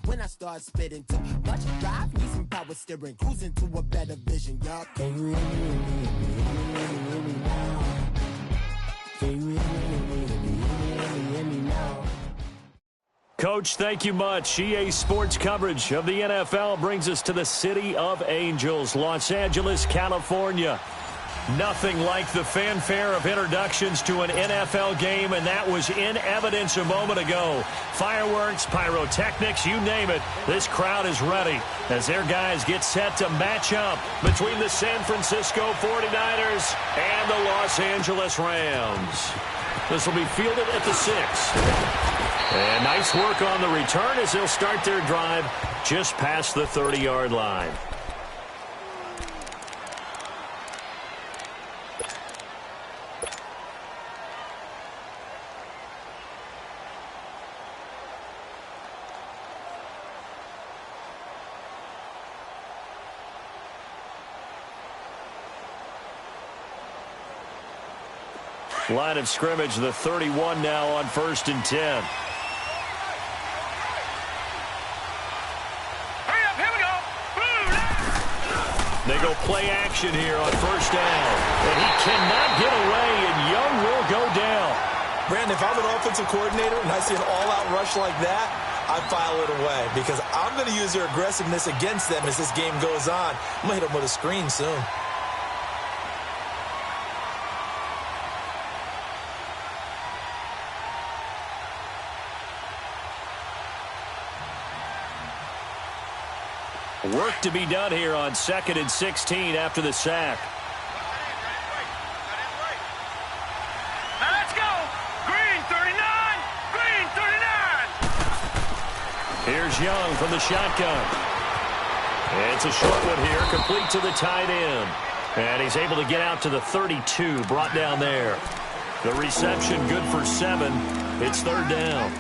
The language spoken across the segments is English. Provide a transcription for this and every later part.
when I start spitting. Too much drive, need some power steering, cruising to a better vision, y'all. Can you hear me now? Can you hear me now? Coach, thank you much. EA Sports coverage of the NFL brings us to the City of Angels, Los Angeles, California. Nothing like the fanfare of introductions to an NFL game, and that was in evidence a moment ago. Fireworks, pyrotechnics, you name it. This crowd is ready as their guys get set to match up between the San Francisco 49ers and the Los Angeles Rams. This will be fielded at the 6. And nice work on the return as they'll start their drive just past the 30-yard line. Line of scrimmage, the 31 now on 1st and 10. They go play action here on 1st down. And he cannot get away, and Young will go down. Brandon, if I'm an offensive coordinator and I see an all-out rush like that, I file it away because I'm going to use their aggressiveness against them as this game goes on. I'm going to hit them with a screen soon. Work to be done here on 2nd and 16 after the sack. Now let's go. Green 39. Green 39. Here's Young from the shotgun. It's a short one here, complete to the tight end. And he's able to get out to the 32, brought down there. The reception good for 7. It's 3rd down.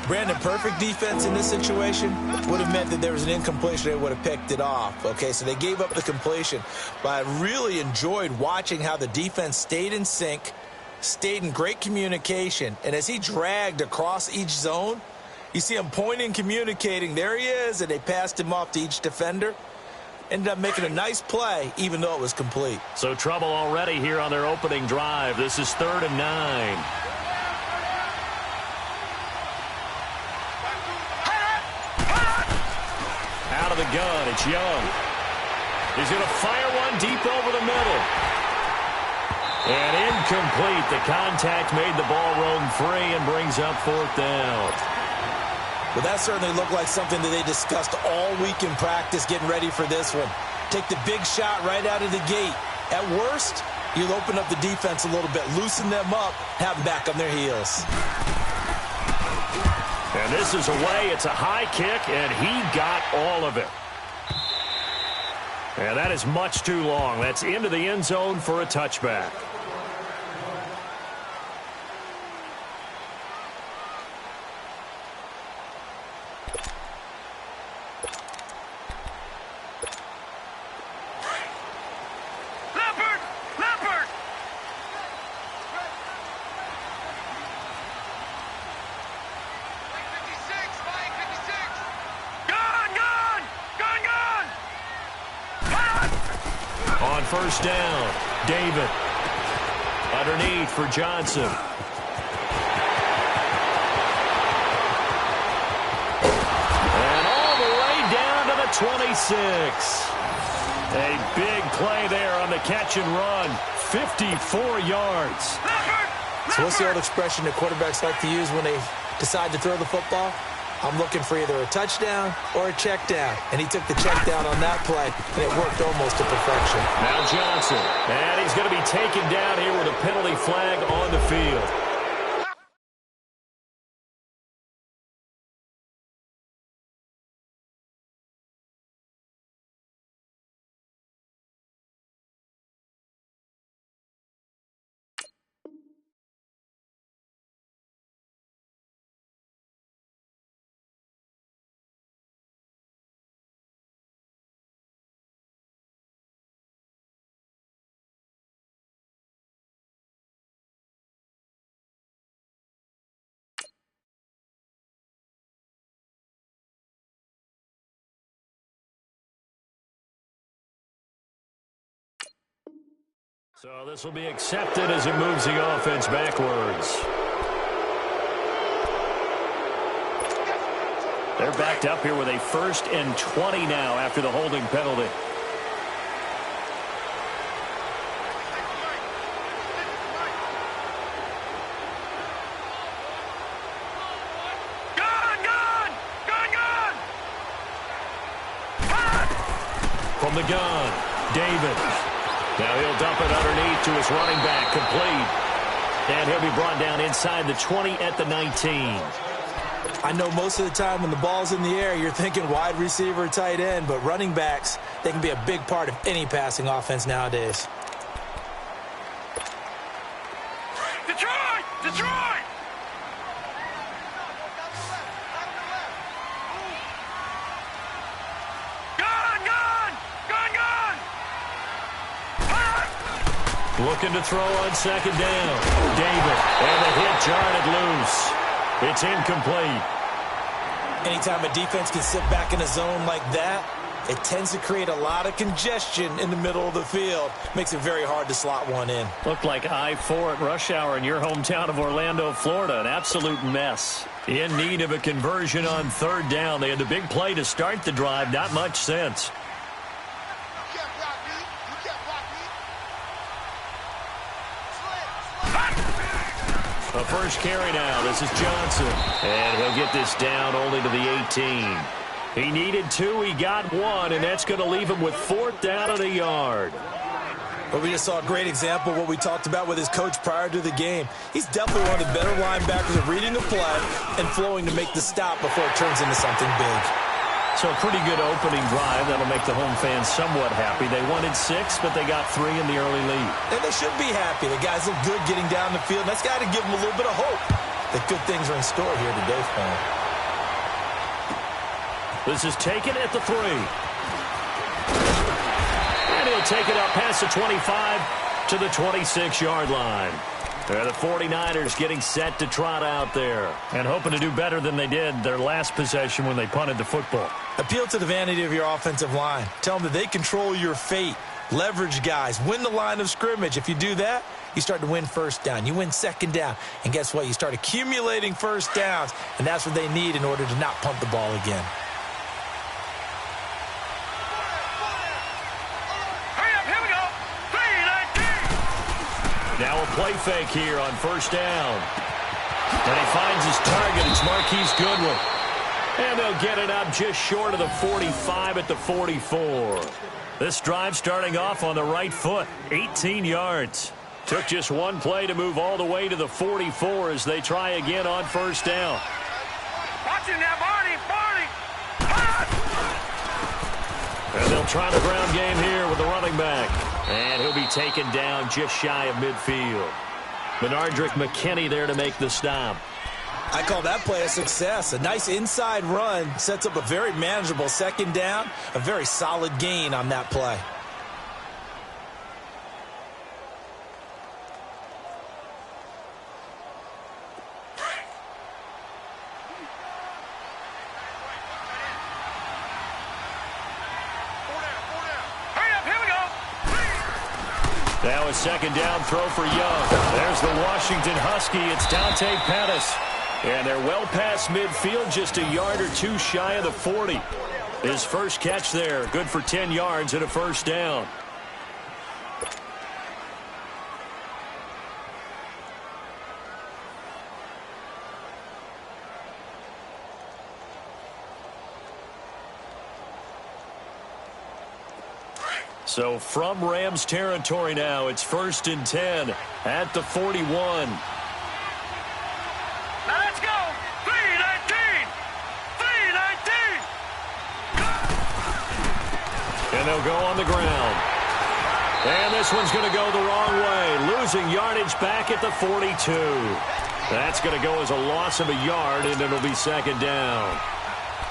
Brandon, perfect defense in this situation would have meant that there was an incompletion. They would have picked it off. Okay, so they gave up the completion. But I really enjoyed watching how the defense stayed in sync, stayed in great communication. And as he dragged across each zone, you see him pointing, communicating. There he is, and they passed him off to each defender. Ended up making a nice play, even though it was complete. So trouble already here on their opening drive. This is 3rd and 9. Out of the gun, it's Young. He's going to fire one deep over the middle. And incomplete. The contact made the ball roam free and brings up 4th down. Well, that certainly looked like something that they discussed all week in practice getting ready for this one. Take the big shot right out of the gate. At worst, you'll open up the defense a little bit, loosen them up, have them back on their heels. And this is away. It's a high kick, and he got all of it. And that is much too long. That's into the end zone for a touchback. On 1st down, David. Underneath for Johnson. And all the way down to the 26. A big play there on the catch and run. 54 yards. So what's the old expression that quarterbacks like to use when they decide to throw the football? I'm looking for either a touchdown or a check down. And he took the check down on that play, and it worked almost to perfection. Now Johnson. And he's going to be taken down here with a penalty flag on the field. So this will be accepted as it moves the offense backwards. They're backed up here with a 1st and 20 now after the holding penalty. From the gun, David. Now he'll dump it underneath to his running back, complete. And he'll be brought down inside the 20 at the 19. I know most of the time when the ball's in the air, you're thinking wide receiver, tight end, but running backs, they can be a big part of any passing offense nowadays. Detroit! Detroit! Looking to throw on 2nd down. David, and the hit jarred it loose. It's incomplete. Anytime a defense can sit back in a zone like that, it tends to create a lot of congestion in the middle of the field. Makes it very hard to slot one in. Looked like I-4 at rush hour in your hometown of Orlando, Florida. An absolute mess. In need of a conversion on 3rd down. They had the big play to start the drive. Not much sense. A first carry now. This is Johnson. And he'll get this down only to the 18. He needed 2. He got 1. And that's going to leave him with 4th down and a yard. Well, we just saw a great example of what we talked about with his coach prior to the game. He's definitely one of the better linebackers of reading the play and flowing to make the stop before it turns into something big. So a pretty good opening drive. That'll make the home fans somewhat happy. They wanted 6, but they got 3 in the early lead. And they should be happy. The guys look good getting down the field. That's got to give them a little bit of hope that good things are in store here today for them. This is taken at the 3. And he'll take it up past the 25 to the 26-yard line. The 49ers getting set to trot out there and hoping to do better than they did their last possession when they punted the football. Appeal to the vanity of your offensive line. Tell them that they control your fate. Leverage guys. Win the line of scrimmage. If you do that, you start to win 1st down. You win 2nd down. And guess what? You start accumulating 1st downs, and that's what they need in order to not punt the ball again. Now a play fake here on 1st down. And he finds his target. It's Marquise Goodwin. And they'll get it up just short of the 45 at the 44. This drive starting off on the right foot. 18 yards. Took just 1 play to move all the way to the 44 as they try again on 1st down. Watching that, Barney! And they'll try the ground game here with the running back. And he'll be taken down just shy of midfield. Benardrick McKinney there to make the stop. I call that play a success. A nice inside run sets up a very manageable 2nd down. A very solid gain on that play. Now a 2nd down throw for Young. There's the Washington Husky. It's Dante Pettis. And they're well past midfield, just a yard or 2 shy of the 40. His first catch there, good for 10 yards and a 1st down. So from Rams territory now, it's 1st and 10 at the 41. Now let's go! 3-19! 3-19! And they'll go on the ground. And this one's going to go the wrong way. Losing yardage back at the 42. That's going to go as a loss of a yard, and it'll be 2nd down.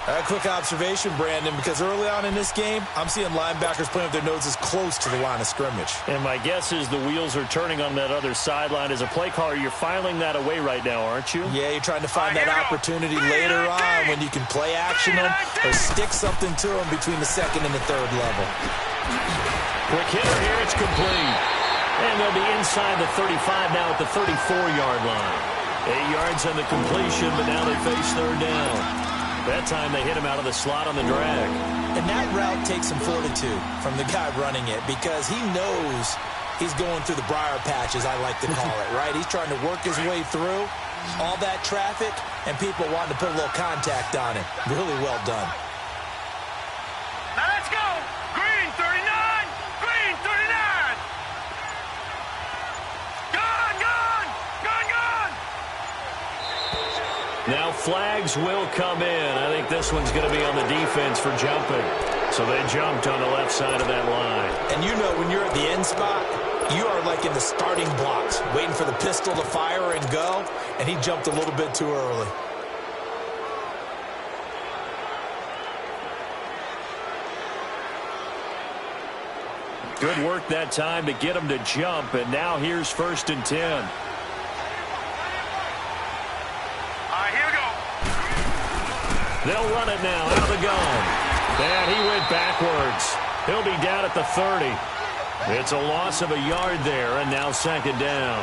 A quick observation, Brandon, because early on in this game, I'm seeing linebackers playing with their noses close to the line of scrimmage. And my guess is the wheels are turning on that other sideline. As a play caller, you're filing that away right now, aren't you? Yeah, you're trying to find that opportunity later on when you can play action them or stick something to them between the 2nd and the 3rd level. Quick hitter here, it's complete. And they'll be inside the 35 now at the 34-yard line. 8 yards on the completion, but now they face third down. That time they hit him out of the slot on the drag. And that route takes some fortitude from the guy running it because he knows he's going through the briar patch, as I like to call it, right? He's trying to work his way through all that traffic and people wanting to put a little contact on him. Really well done. Now let's go. Green 39. Green 39. Gone, gone. Gone, gone. Now flags will come in. I think this one's going to be on the defense for jumping. So they jumped on the left side of that line. And you know when you're at the end spot, you are like in the starting blocks, waiting for the pistol to fire and go, and he jumped a little bit too early. Good work that time to get him to jump, and now here's 1st and 10. All right, here we go. They'll run it now out of the gun. And he went backwards. He'll be down at the 30. It's a loss of a yard there, and now 2nd down.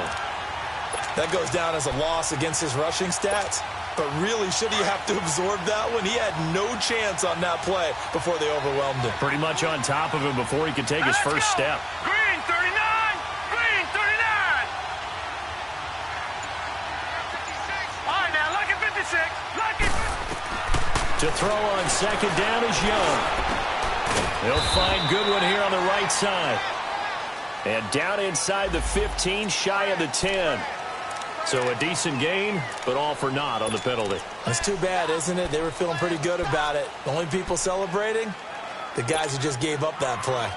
That goes down as a loss against his rushing stats. But really, should he have to absorb that one? He had no chance on that play before they overwhelmed him. Pretty much on top of him before he could take his first step. Green 39. Green 39. All right, now, lucky 56. Lucky. To throw on 2nd down is Young. He'll find Goodwin here on the right side. And down inside the 15, shy of the 10. So a decent gain, but all for naught on the penalty. That's too bad, isn't it? They were feeling pretty good about it. The only people celebrating, the guys who just gave up that play.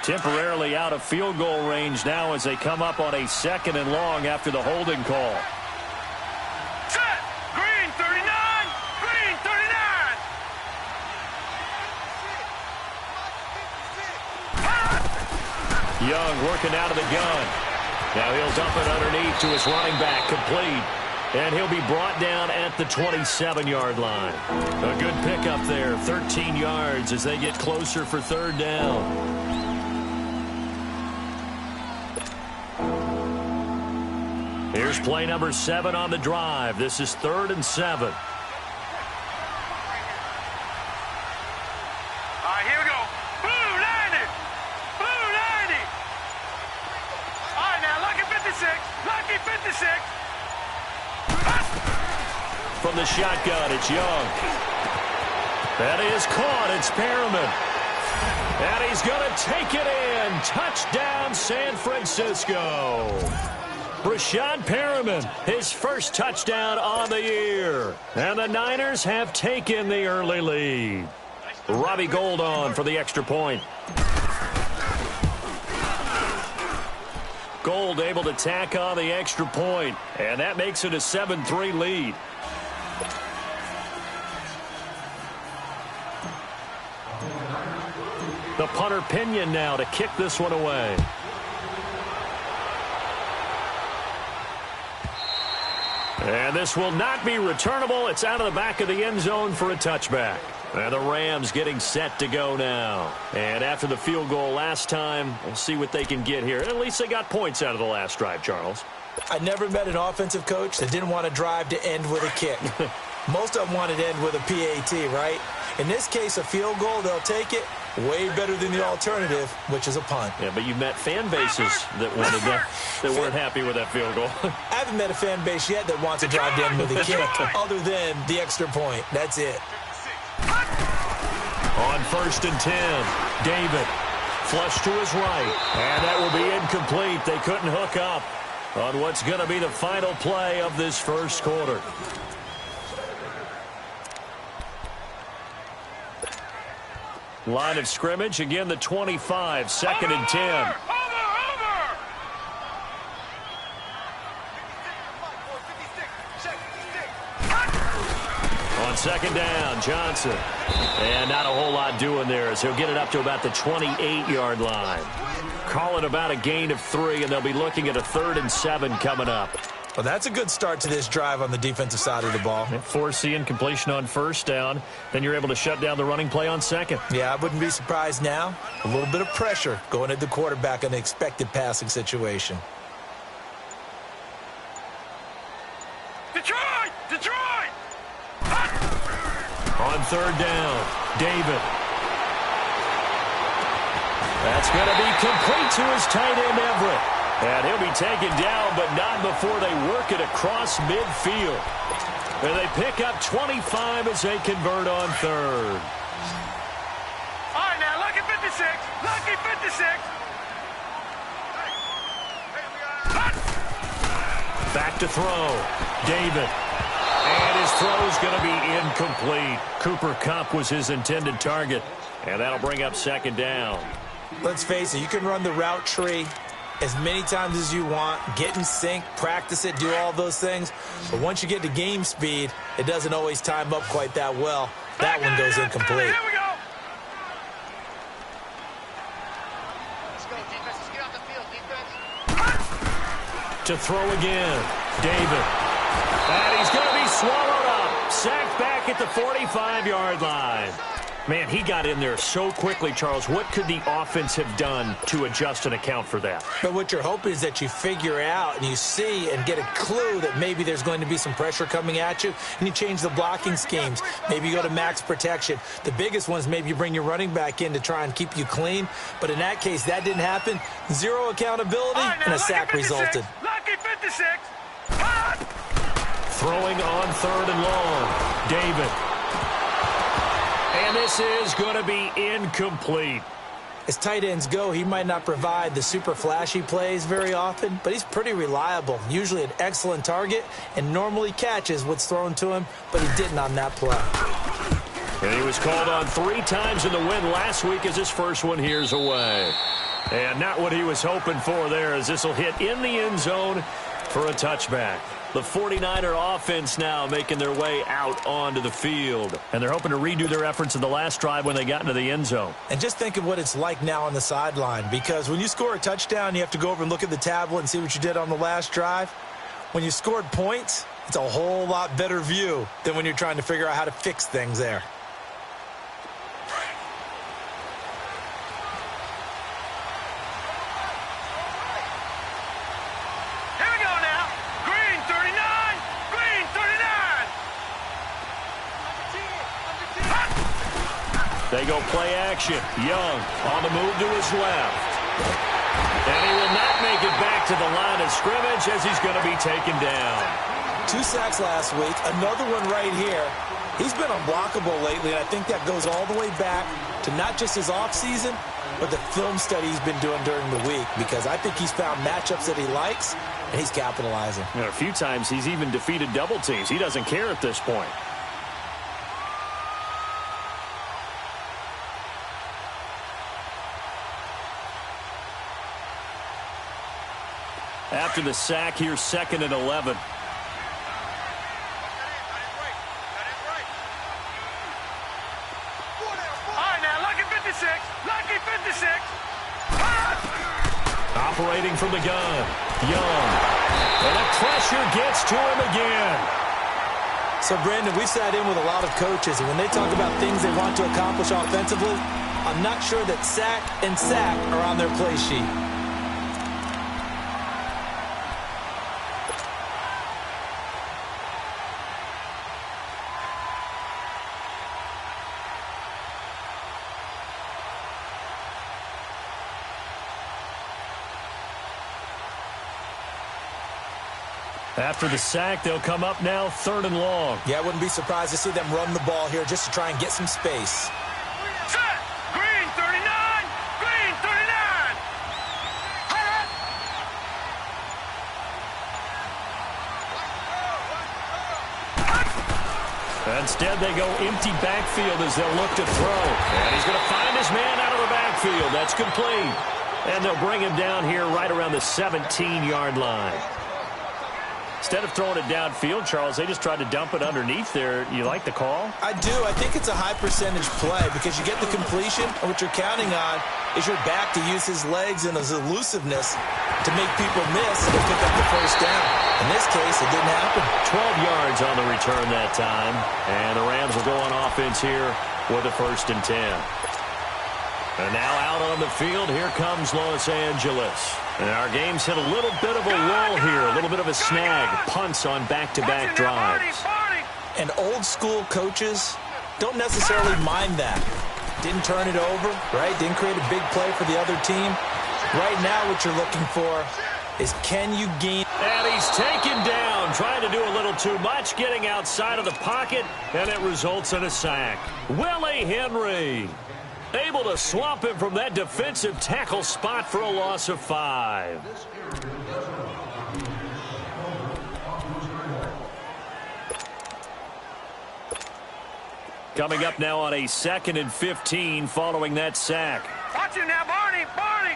Temporarily out of field goal range now as they come up on a 2nd and long after the holding call. Set. Green 39. Green 39. Young working out of the gun. Now he'll dump it underneath to his running back, complete. And he'll be brought down at the 27-yard line. A good pickup there, 13 yards as they get closer for 3rd down. Here's play number 7 on the drive. This is 3rd and 7. All right, here we go. Blue 90. Blue 90. All right, now, lucky 56. Lucky 56. From the shotgun, it's Young. That is caught. It's Perriman. And he's going to take it in. Touchdown, San Francisco. Brashad Perriman, his first touchdown on the year. And the Niners have taken the early lead. Robbie Gould on for the extra point. Gould able to tack on the extra point, and that makes it a 7-3 lead. The punter Pinion now to kick this one away. And this will not be returnable. It's out of the back of the end zone for a touchback. And the Rams getting set to go now. And after the field goal last time, we'll see what they can get here. At least they got points out of the last drive, Charles. I never met an offensive coach that didn't want to drive to end with a kick. Most of them wanted to end with a PAT, right? In this case, a field goal, they'll take it. Way better than the alternative, which is a punt. Yeah, but you've met fan bases that wanted that weren't happy with that field goal. I haven't met a fan base yet that wants to drive to end with a kick, other than the extra point. That's it. On 1st and 10, David flush to his right, and that will be incomplete. They couldn't hook up on what's going to be the final play of this first quarter. Line of scrimmage, again the 25, 2nd and 10. Over. On 2nd down, Johnson. And not a whole lot doing there as he'll get it up to about the 28-yard line. Call it about a gain of 3, and they'll be looking at a 3rd and 7 coming up. Well, that's a good start to this drive on the defensive side of the ball. Forcing completion on first down. Then you're able to shut down the running play on second. Yeah, I wouldn't be surprised now. A little bit of pressure going at the quarterback in an expected passing situation. Detroit! Detroit! On third down, David. That's going to be complete to his tight end, Everett. And he'll be taken down, but not before they work it across midfield. And they pick up 25 as they convert on third. All right, now, lucky 56. Lucky 56. Back to throw. David. And his throw's going to be incomplete. Cooper Kupp was his intended target. And that'll bring up second down. Let's face it, you can run the route tree as many times as you want, get in sync, practice it, do all those things. But once you get to game speed, it doesn't always time up quite that well. That one goes incomplete. Here we go. Let's go, defense. Let's get off the field, defense. To throw again. David. And he's going to be swallowed up. Sacked back at the 45-yard line. Man, he got in there so quickly, Charles. What could the offense have done to adjust and account for that? But what you're hoping is that you figure out and you see and get a clue that maybe there's going to be some pressure coming at you, and you change the blocking schemes. Maybe you go to max protection. The biggest one is maybe you bring your running back in to try and keep you clean. But in that case, that didn't happen. Zero accountability, Right, now, and a sack resulted. Lucky 56. Throwing on third and long. David. And this is going to be incomplete. As tight ends go, he might not provide the super flashy plays very often, but he's pretty reliable, usually an excellent target, and normally catches what's thrown to him, but he didn't on that play. And he was called on 3 times in the win last week as his first one here's away. And not what he was hoping for there, as this will hit in the end zone for a touchback. The 49er offense now making their way out onto the field. And they're hoping to redo their efforts in the last drive when they got into the end zone. And just think of what it's like now on the sideline, because when you score a touchdown, you have to go over and look at the tablet and see what you did on the last drive. When you scored points, it's a whole lot better view than when you're trying to figure out how to fix things there. They go play action. Young on the move to his left. And he will not make it back to the line of scrimmage as he's going to be taken down. 2 sacks last week, another one right here. He's been unblockable lately, and I think that goes all the way back to not just his offseason, but the film study he's been doing during the week, because I think he's found matchups that he likes, and he's capitalizing. You know, a few times he's even defeated double teams. He doesn't care at this point. After the sack, here's 2nd and 11. All right, now, lucky 56. Lucky 56. Operating from the gun. Young. And the pressure gets to him again. So, Brandon, we sat in with a lot of coaches, and when they talk about things they want to accomplish offensively, I'm not sure that sack and sack are on their play sheet. After the sack, they'll come up now 3rd and long. Yeah, I wouldn't be surprised to see them run the ball here just to try and get some space. Set. Green 39. Green 39. Instead, they go empty backfield as they'll look to throw. And he's going to find his man out of the backfield. That's complete. And they'll bring him down here right around the 17-yard line. Instead of throwing it downfield, Charles, they just tried to dump it underneath there. You like the call? I do. I think it's a high-percentage play because you get the completion, and what you're counting on is your back to use his legs and his elusiveness to make people miss and pick up the first down. In this case, it didn't happen. 12 yards on the return that time, and the Rams will go on offense here with a 1st and 10. And now out on the field, here comes Los Angeles. And our game's hit a little bit of a lull here, a little bit of a snag. Punts on back-to-back drives. And old-school coaches don't necessarily mind that. Didn't turn it over, right? Didn't create a big play for the other team. Right now what you're looking for is can you gain... And he's taken down, trying to do a little too much, getting outside of the pocket, and it results in a sack. Willie Henry able to swamp him from that defensive tackle spot for a loss of 5. Coming up now on a 2nd and 15 following that sack. Watch him now, Barney! Barney!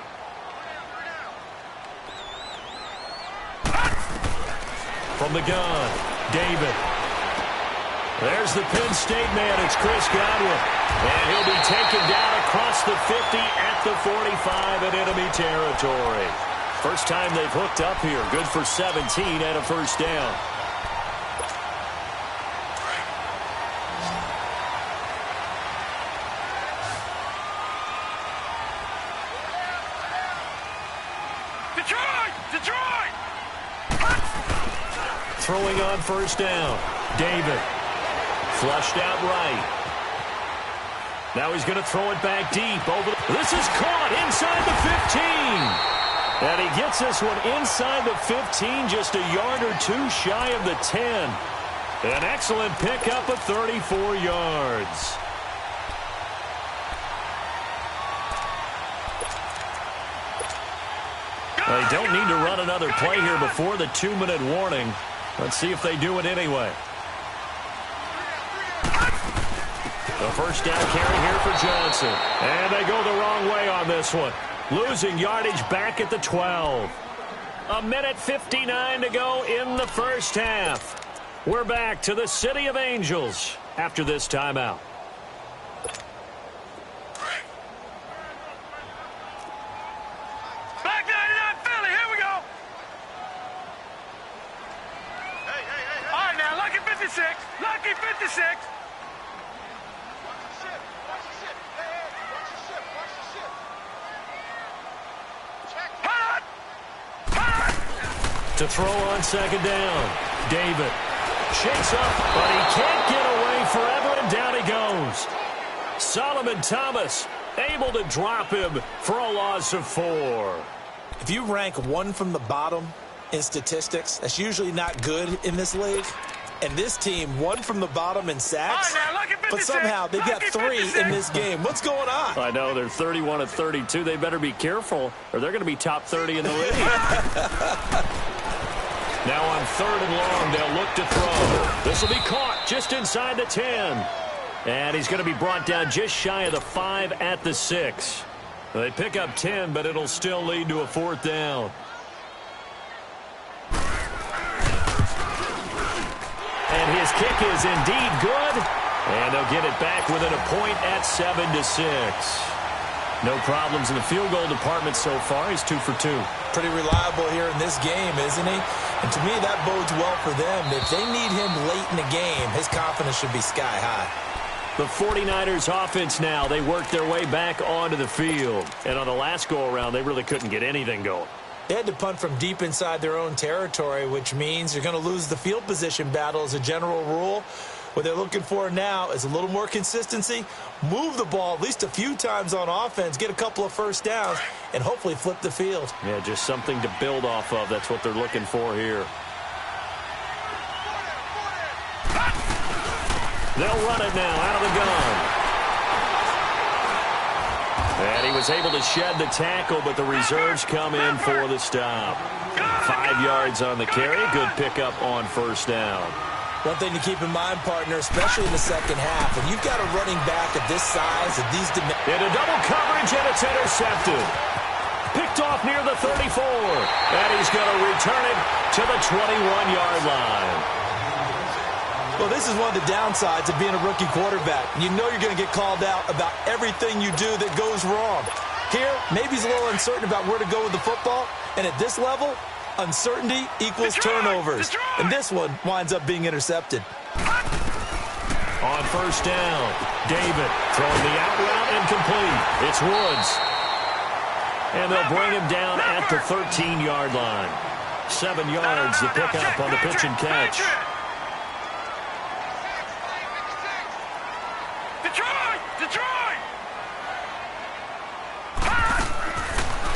From the gun, David. There's the Penn State man. It's Chris Godwin. And he'll be taken down across the 50 at the 45 in enemy territory. First time they've hooked up here. Good for 17 and a 1st down. Detroit! Detroit! Throwing on 1st down. David. Flushed out right. Now he's going to throw it back deep. This is caught inside the 15. And he gets this one inside the 15, just a yard or two shy of the 10. An excellent pickup of 34 yards. They don't need to run another play here before the 2-minute warning. Let's see if they do it anyway. The 1st down carry here for Johnson. And they go the wrong way on this one. Losing yardage back at the 12. 1:59 to go in the 1st half. We're back to the City of Angels after this timeout. Back 99 Philly, here we go! All right, now, lucky 56. Lucky 56. To throw on 2nd down. David shakes up, but he can't get away forever, and down he goes. Solomon Thomas able to drop him for a loss of 4. If you rank 1 from the bottom in statistics, that's usually not good in this league. And this team, 1 from the bottom in sacks, All right, now, but somehow they've got 3 in this game. What's going on? I know, they're 31 of 32. They better be careful, or they're going to be top 30 in the league. Now on 3rd and long, they'll look to throw. This will be caught just inside the 10. And he's going to be brought down just shy of the 5 at the 6. They pick up 10, but it'll still lead to a 4th down. And his kick is indeed good. And they'll get it back within a point at 7-6. No problems in the field goal department so far. He's 2 for 2. Pretty reliable here in this game, isn't he? And to me, that bodes well for them. If they need him late in the game, his confidence should be sky high. The 49ers offense now, they worked their way back onto the field. And on the last go-around, they really couldn't get anything going. They had to punt from deep inside their own territory, which means you're going to lose the field position battle as a general rule. What they're looking for now is a little more consistency, move the ball at least a few times on offense, get a couple of 1st downs, and hopefully flip the field. Yeah, just something to build off of. That's what they're looking for here. They'll run it now out of the gun. And he was able to shed the tackle, but the reserves come in for the stop. 5 yards on the carry. Good pickup on 1st down. One thing to keep in mind, partner, especially in the 2nd half, when you've got a running back of this size, of these dimensions. Into double coverage, and it's intercepted. picked off near the 34. And he's going to return it to the 21-yard line. Well, this is one of the downsides of being a rookie quarterback. You know you're going to get called out about everything you do that goes wrong. Here, maybe he's a little uncertain about where to go with the football. And at this level, uncertainty equals turnovers. And this one winds up being intercepted. On first down, David throwing the out route incomplete. It's Woods. And they'll bring him down at the 13-yard line. 7 yards, the pickup on the pitch and catch. Detroit!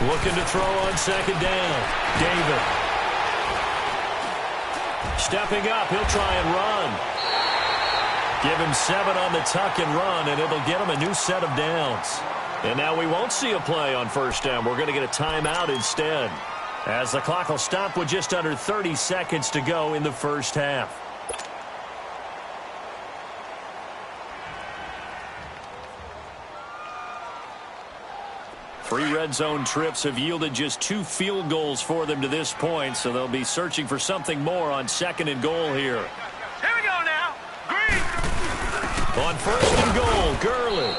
Looking to throw on second down. David. Stepping up, he'll try and run. Give him 7 on the tuck and run, and it'll get him a new set of downs. And now we won't see a play on first down. We're going to get a timeout instead, as the clock will stop with just under 30 seconds to go in the first half. Three red zone trips have yielded just 2 field goals for them to this point, so they'll be searching for something more on second and goal here. Here we go now. Green. On first and goal, Gurley.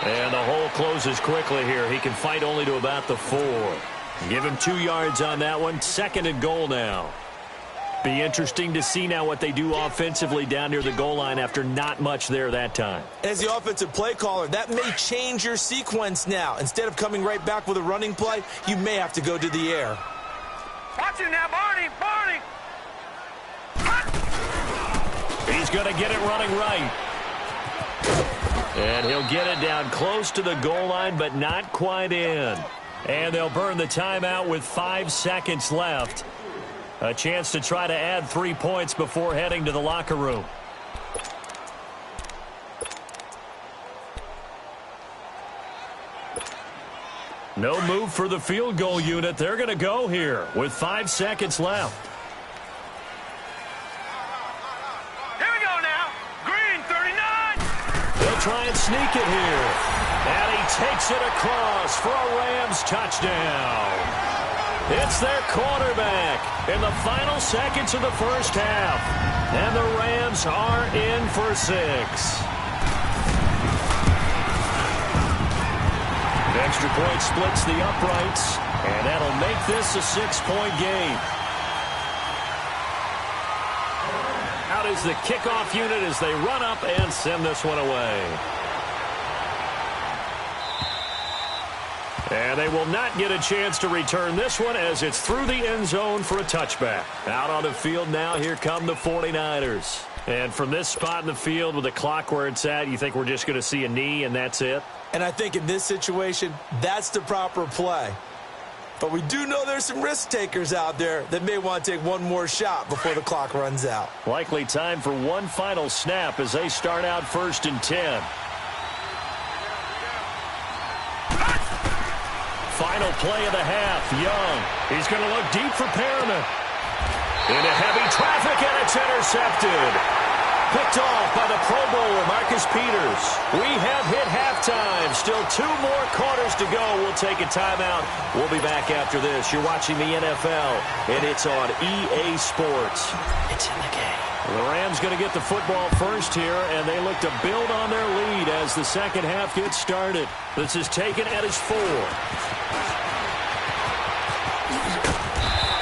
And the hole closes quickly here. He can fight only to about the 4. Give him 2 yards on that one. Second and goal now. Be interesting to see now what they do offensively down near the goal line after not much there that time. As the offensive play caller, that may change your sequence now. Instead of coming right back with a running play, you may have to go to the air. Watch it now, Barney. He's going to get it running right. And he'll get it down close to the goal line, but not quite in. And they'll burn the timeout with 5 seconds left. A chance to try to add 3 points before heading to the locker room. No move for the field goal unit. They're going to go here with 5 seconds left. Here we go now. Green, 39. They'll try and sneak it here. And he takes it across for a Rams touchdown. It's their quarterback in the final seconds of the first half. And the Rams are in for 6. Extra point splits the uprights, and that'll make this a 6-point game. Out is the kickoff unit as they run up and send this one away. And they will not get a chance to return this one as it's through the end zone for a touchback. Out on the field now, here come the 49ers. And from this spot in the field with the clock where it's at, you think we're just going to see a knee and that's it? And I think in this situation, that's the proper play. But we do know there's some risk takers out there that may want to take one more shot before the clock runs out. Likely time for one final snap as they start out 1st and 10. Final play of the half, Young. He's going to look deep for Perriman. Into heavy traffic, and it's intercepted. Picked off by the Pro Bowler, Marcus Peters. We have hit halftime. Still 2 more quarters to go. We'll take a timeout. We'll be back after this. You're watching the NFL, and it's on EA Sports. It's in the game. The Rams going to get the football first here, and they look to build on their lead as the second half gets started. This is taken at his 4.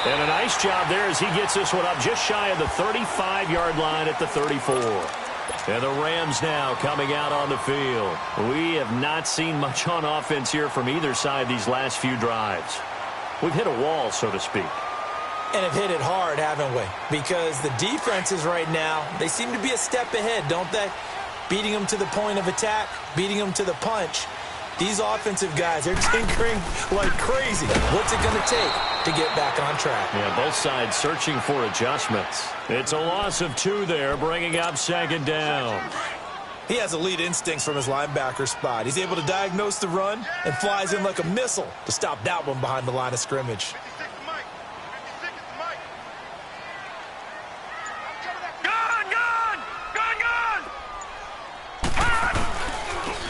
And a nice job there as he gets this one up just shy of the 35-yard line at the 34. And the Rams now coming out on the field. We have not seen much on offense here from either side these last few drives. We've hit a wall, so to speak. And have hit it hard, haven't we? Because the defenses right now, they seem to be a step ahead, don't they? Beating them to the point of attack, beating them to the punch. These offensive guys, they're tinkering like crazy. What's it going to take to get back on track? Yeah, both sides searching for adjustments. It's a loss of 2 there, bringing up 2nd down. He has elite instincts from his linebacker spot. He's able to diagnose the run and flies in like a missile to stop that one behind the line of scrimmage.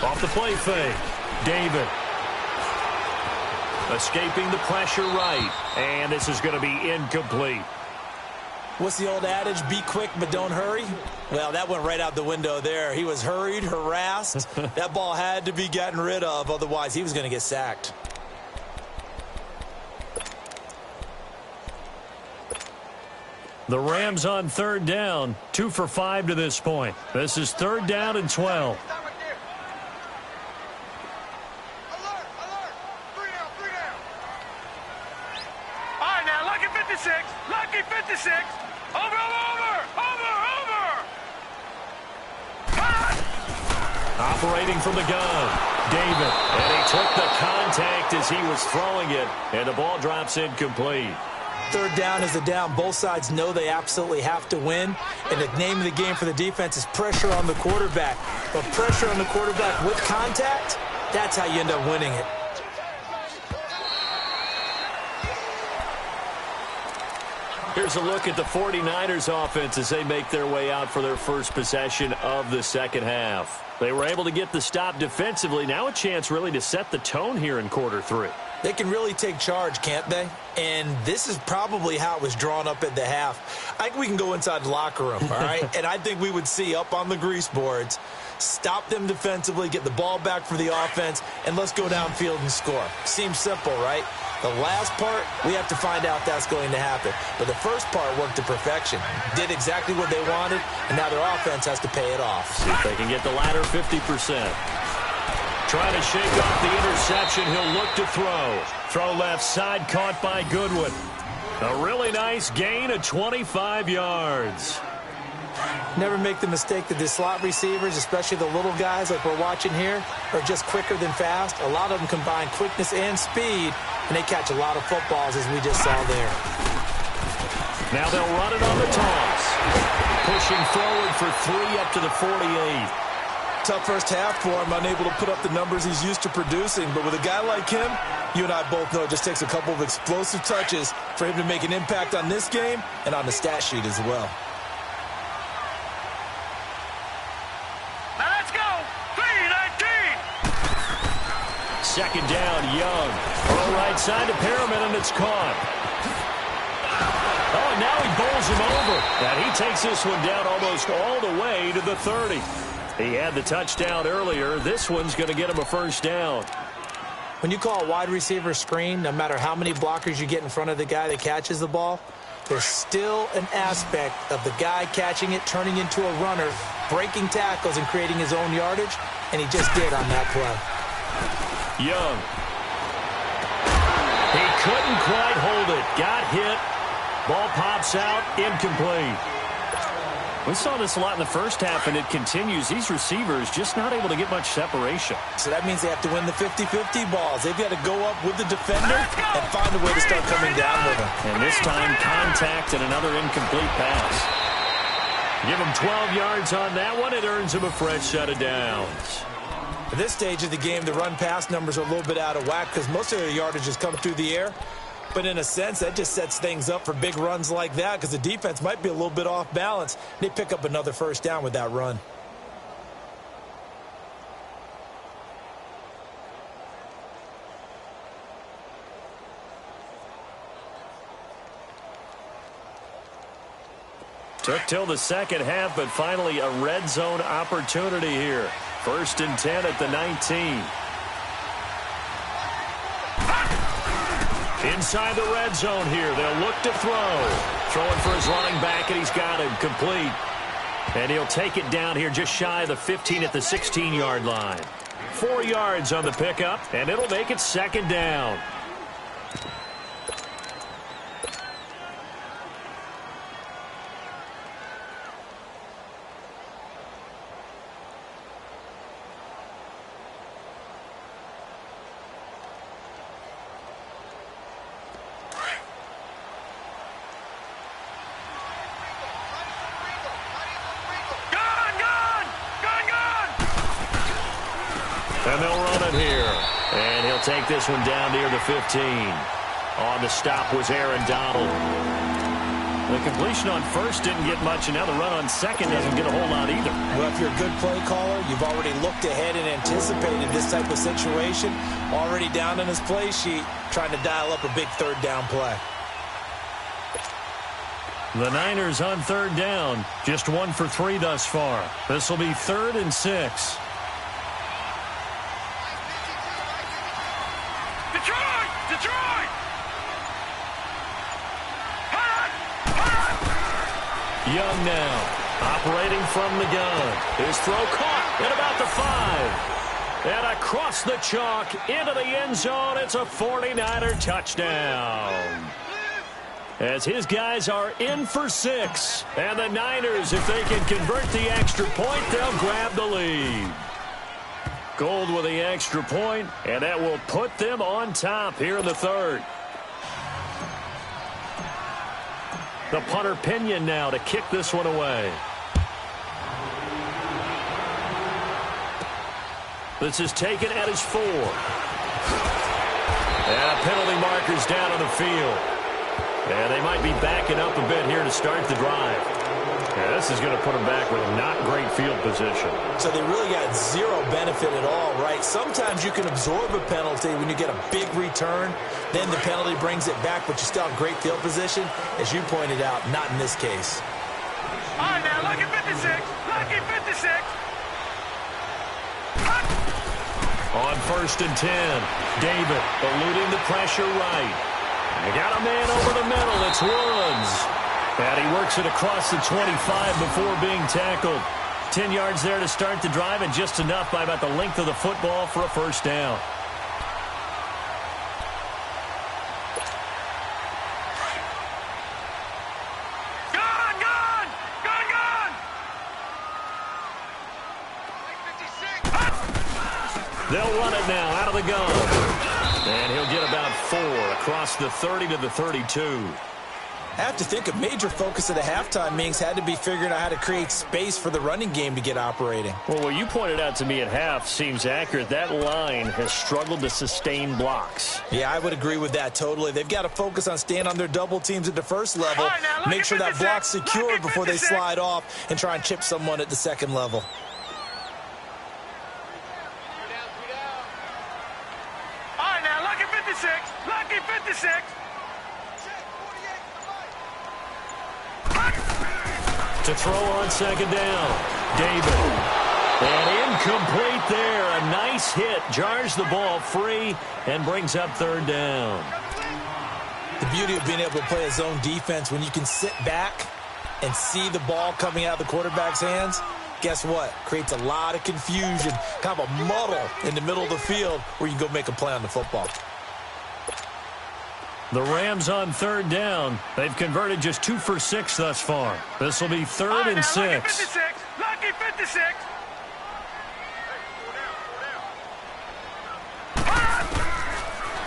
Off the play fake. David. Escaping the pressure right. And this is going to be incomplete. What's the old adage? Be quick, but don't hurry? Well, that went right out the window there. He was hurried, harassed. That ball had to be gotten rid of. Otherwise, he was going to get sacked. The Rams on third down. 2 for 5 to this point. This is third down and 12. All right, now, lucky 56. Lucky 56. Over. Operating from the gun. David. And he took the contact as he was throwing it. And the ball drops incomplete. Third down is a down. Both sides know they absolutely have to win. And the name of the game for the defense is pressure on the quarterback. But pressure on the quarterback with contact, that's how you end up winning it. Here's a look at the 49ers offense as they make their way out for their first possession of the second half. They were able to get the stop defensively. Now a chance really to set the tone here in quarter 3. They can really take charge, can't they? And this is probably how it was drawn up at the half. I think we can go inside the locker room, all right? And I think we would see up on the grease boards, stop them defensively, get the ball back for the offense, and let's go downfield and score. Seems simple, right? The last part, we have to find out that's going to happen. But the first part worked to perfection. Did exactly what they wanted, and now their offense has to pay it off. See if they can get the latter 50%. Trying to shake off the interception. He'll look to throw. Throw left side, caught by Goodwin. A really nice gain of 25 yards. Never make the mistake that the slot receivers, especially the little guys like we're watching here, are just quicker than fast. A lot of them combine quickness and speed, and they catch a lot of footballs, as we just saw there. Now they'll run it on the toss. Pushing forward for 3 up to the 48. Tough first half for him, unable to put up the numbers he's used to producing. But with a guy like him, you and I both know it just takes a couple of explosive touches for him to make an impact on this game and on the stat sheet as well. Now let's go. 3-19. Second down, Young. Throw right side to Perriman, and it's caught. Oh, and now he bowls him over. And he takes this one down almost all the way to the 30. He had the touchdown earlier. This one's going to get him a first down. When you call a wide receiver screen, no matter how many blockers you get in front of the guy that catches the ball, there's still an aspect of the guy catching it, turning into a runner, breaking tackles and creating his own yardage, and he just did on that play. Young. He couldn't quite hold it. Got hit. Ball pops out. Incomplete. We saw this a lot in the first half, and it continues. These receivers just not able to get much separation. So that means they have to win the 50-50 balls. They've got to go up with the defender and find a way to start coming down with him. And this time, contact and another incomplete pass. Give him 12 yards on that one. It earns him a fresh set of downs. At this stage of the game, the run-pass numbers are a little bit out of whack because most of their yardage has come through the air. But in a sense, that just sets things up for big runs like that because the defense might be a little bit off balance. They pick up another first down with that run. Took till the second half, but finally a red zone opportunity here. 1st and 10 at the 19. Inside the red zone here. They'll look to throw. Throwing for his running back, and he's got him complete. And he'll take it down here just shy of the 15 at the 16-yard line. 4 yards on the pickup, and it'll make it second down. And they'll run it here. And he'll take this one down near the 15. On the stop was Aaron Donald. The completion on first didn't get much, and now the run on second doesn't get a whole lot either. Well, if you're a good play caller, you've already looked ahead and anticipated this type of situation. Already down in his play sheet, trying to dial up a big third down play. The Niners on third down. Just 1 for 3 thus far. This will be 3rd and 6. Detroit! Detroit! Young now, operating from the gun. His throw caught at about the 5. And across the chalk into the end zone. It's a 49er touchdown. As his guys are in for 6. And the Niners, if they can convert the extra point, they'll grab the lead. Gold with the extra point, and that will put them on top here in the 3rd. The punter Pinion now to kick this one away. This is taken at his 4. And penalty markers down on the field. And they might be backing up a bit here to start the drive. Yeah, this is going to put them back with not great field position. So they really got zero benefit at all, right? Sometimes you can absorb a penalty when you get a big return. Then the penalty brings it back, but you still have great field position. As you pointed out, not in this case. All right, now, lucky 56. Lucky 56. On 1st and 10, David eluding the pressure right. They got a man over the middle. It's Woods. And he works it across the 25 before being tackled. 10 yards there to start the drive, and just enough by about the length of the football for a first down. Gone, gone! Gone, gone! They'll run it now out of the gun. And he'll get about 4 across the 30 to the 32. I have to think a major focus of the halftime meetings had to be figuring out how to create space for the running game to get operating. Well, what you pointed out to me at half seems accurate. That line has struggled to sustain blocks. Yeah, I would agree with that totally. They've got to focus on staying on their double teams at the first level. Make sure that block's secured before they slide off and try and chip someone at the second level. All right, now, lucky 56. Lucky 56. To throw on second down, David. And incomplete there. A nice hit. Jars the ball free and brings up 3rd down. The beauty of being able to play a zone defense when you can sit back and see the ball coming out of the quarterback's hands, guess what? Creates a lot of confusion, kind of a muddle in the middle of the field where you can go make a play on the football. The Rams on 3rd down. They've converted just 2 for 6 thus far. This will be 3rd and 6. Lucky 56. Lucky 56.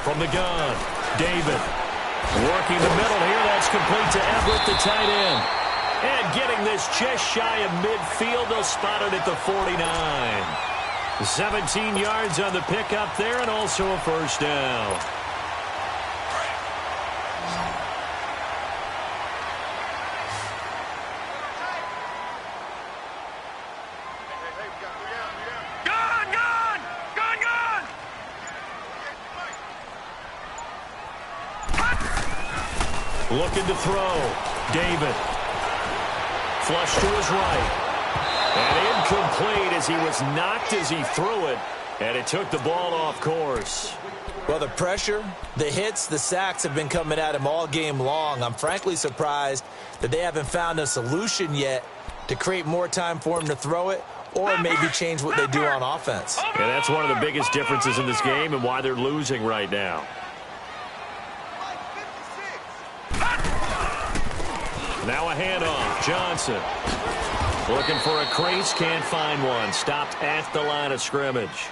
From the gun, David. Working the middle here. That's complete to Everett, the tight end. And getting this just shy of midfield. They'll spot it at the 49. 17 yards on the pickup there, and also a first down. Looking to throw. David. Flush to his right. And incomplete as he was knocked as he threw it. And it took the ball off course. Well, the pressure, the hits, the sacks have been coming at him all game long. I'm frankly surprised that they haven't found a solution yet to create more time for him to throw it or maybe change what they do on offense. And that's one of the biggest differences in this game and why they're losing right now. Now a handoff. Johnson looking for a crease. Can't find one. Stopped at the line of scrimmage.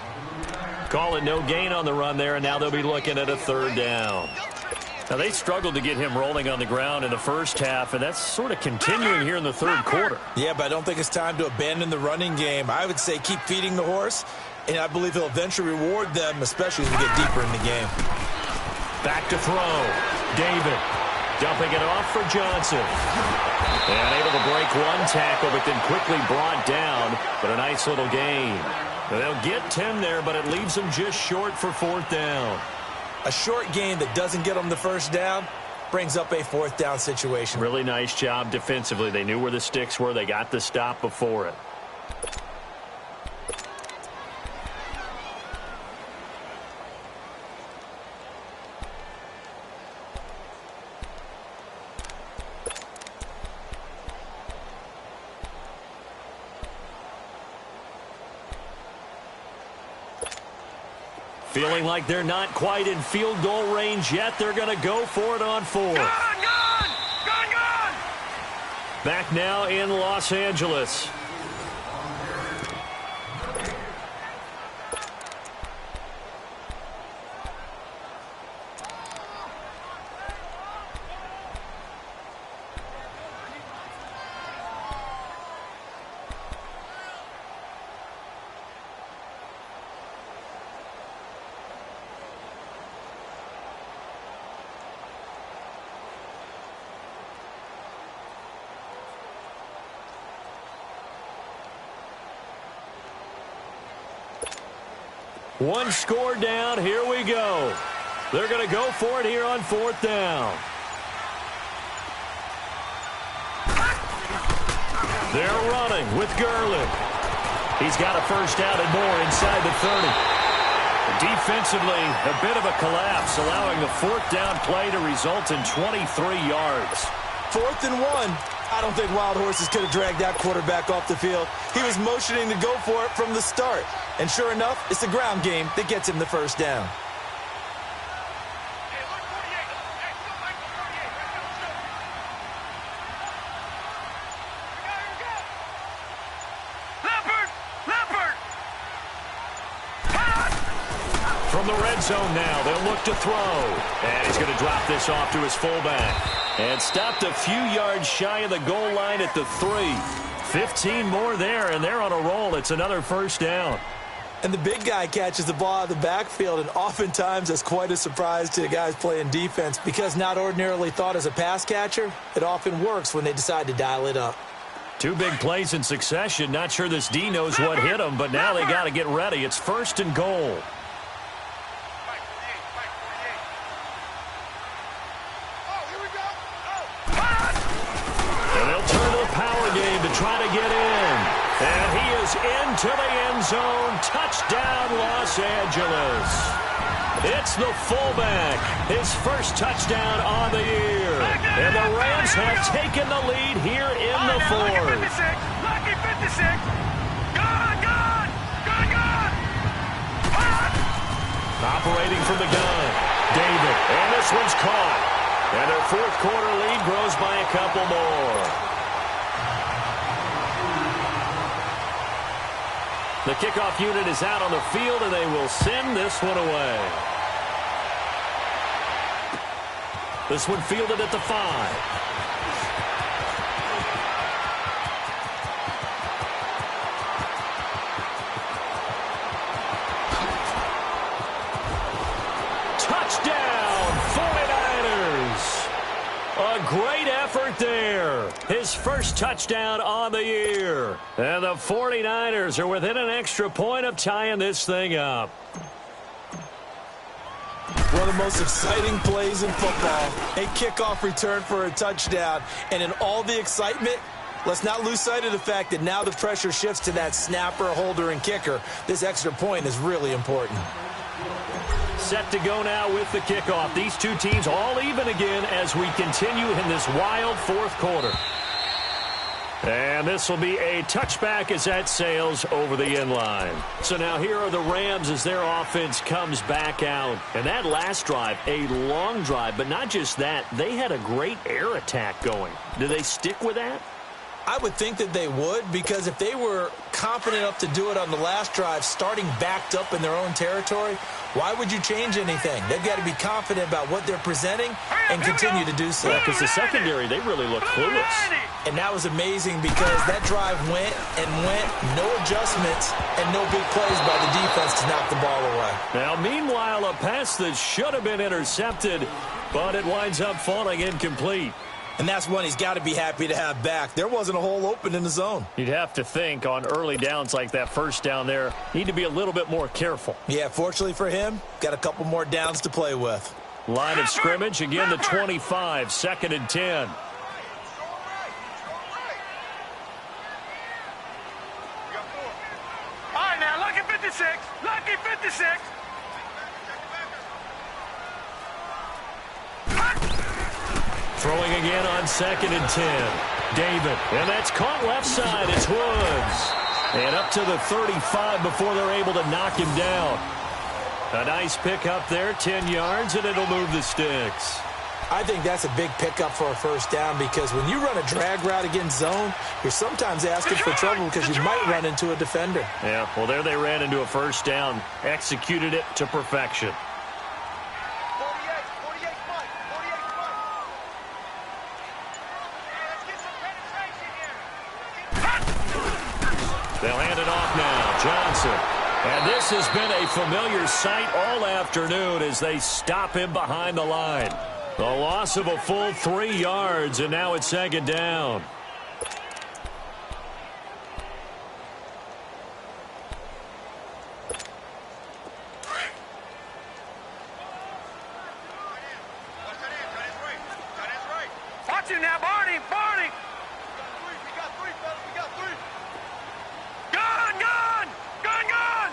Call it no gain on the run there, and now they'll be looking at a 3rd down. Now, they struggled to get him rolling on the ground in the first half, and that's sort of continuing here in the 3rd quarter. Yeah, but I don't think it's time to abandon the running game. I would say keep feeding the horse, and I believe he'll eventually reward them, especially as we get deeper in the game. Back to throw. David. Dumping it off for Johnson. And able to break one tackle, but then quickly brought down. But a nice little gain. They'll get 10 there, but it leaves them just short for 4th down. A short gain that doesn't get them the first down brings up a 4th down situation. Really nice job defensively. They knew where the sticks were. They got the stop before it. Feeling like they're not quite in field goal range yet. They're going to go for it on 4th. Gone! Back now in Los Angeles. One score down. Here we go. They're going to go for it here on 4th down. They're running with Gurley. He's got a first down and more inside the 30. Defensively, a bit of a collapse, allowing the 4th down play to result in 23 yards. 4th and 1. I don't think Wild Horses could have dragged that quarterback off the field. He was motioning to go for it from the start. And sure enough, it's the ground game that gets him the first down. From the red zone now, they'll look to throw. And he's going to drop this off to his fullback. And stopped a few yards shy of the goal line at the 3. 15 more there, and they're on a roll. It's another first down. And the big guy catches the ball out of the backfield, and oftentimes that's quite a surprise to the guys playing defense because not ordinarily thought as a pass catcher, it often works when they decide to dial it up. 2 big plays in succession. Not sure this D knows what hit him, but now they got to get ready. It's 1st and goal. Game to try to get in. And he is into the end zone. Touchdown, Los Angeles. It's the fullback. His first touchdown on the year. And the Rams have taken the lead here in the 4th. Lucky 56. Gone. Operating from the gun. David. And this one's caught. And their 4th quarter lead grows by a couple more. The kickoff unit is out on the field, and they will send this one away. This one fielded at the 5. Touchdown, 49ers. A great effort there. His first touchdown on the year. And the 49ers are within an extra point of tying this thing up. One of the most exciting plays in football. A kickoff return for a touchdown. And in all the excitement, let's not lose sight of the fact that now the pressure shifts to that snapper, holder, and kicker. This extra point is really important. Set to go now with the kickoff. These 2 teams all even again as we continue in this wild 4th quarter. And this will be a touchback as that sails over the end line. So now here are the Rams as their offense comes back out. And that last drive, a long drive, but not just that. They had a great air attack going. Do they stick with that? I would think that they would, because if they were confident enough to do it on the last drive, starting backed up in their own territory, why would you change anything? They've got to be confident about what they're presenting and continue to do so. Because the secondary, they really looked clueless. And that was amazing because that drive went and went, no adjustments and no big plays by the defense to knock the ball away. Now, meanwhile, a pass that should have been intercepted, but it winds up falling incomplete. And that's one he's got to be happy to have back. There wasn't a hole open in the zone. You'd have to think on early downs like that first down there, need to be a little bit more careful. Yeah, fortunately for him, got a couple more downs to play with. Line of scrimmage, again the 25, 2nd and 10. All right, now, lucky 56. Lucky 56. Throwing again on 2nd and 10. David, and that's caught left side. It's Woods. And up to the 35 before they're able to knock him down. A nice pickup there, 10 yards, and it'll move the sticks. I think that's a big pickup for a first down because when you run a drag route against zone, you're sometimes asking for trouble because you might run into a defender. Yeah, well, there they ran into a first down, executed it to perfection. 48 foot. 48 foot. Let's get some penetration here. They'll hand it off now. Johnson. And this has been a familiar sight all afternoon as they stop him behind the line. The loss of a full 3 yards, and now it's 2nd down. Watch him now, Barney. Barney. We got three, fellas. We got three. Gun, gun. Gun, gun.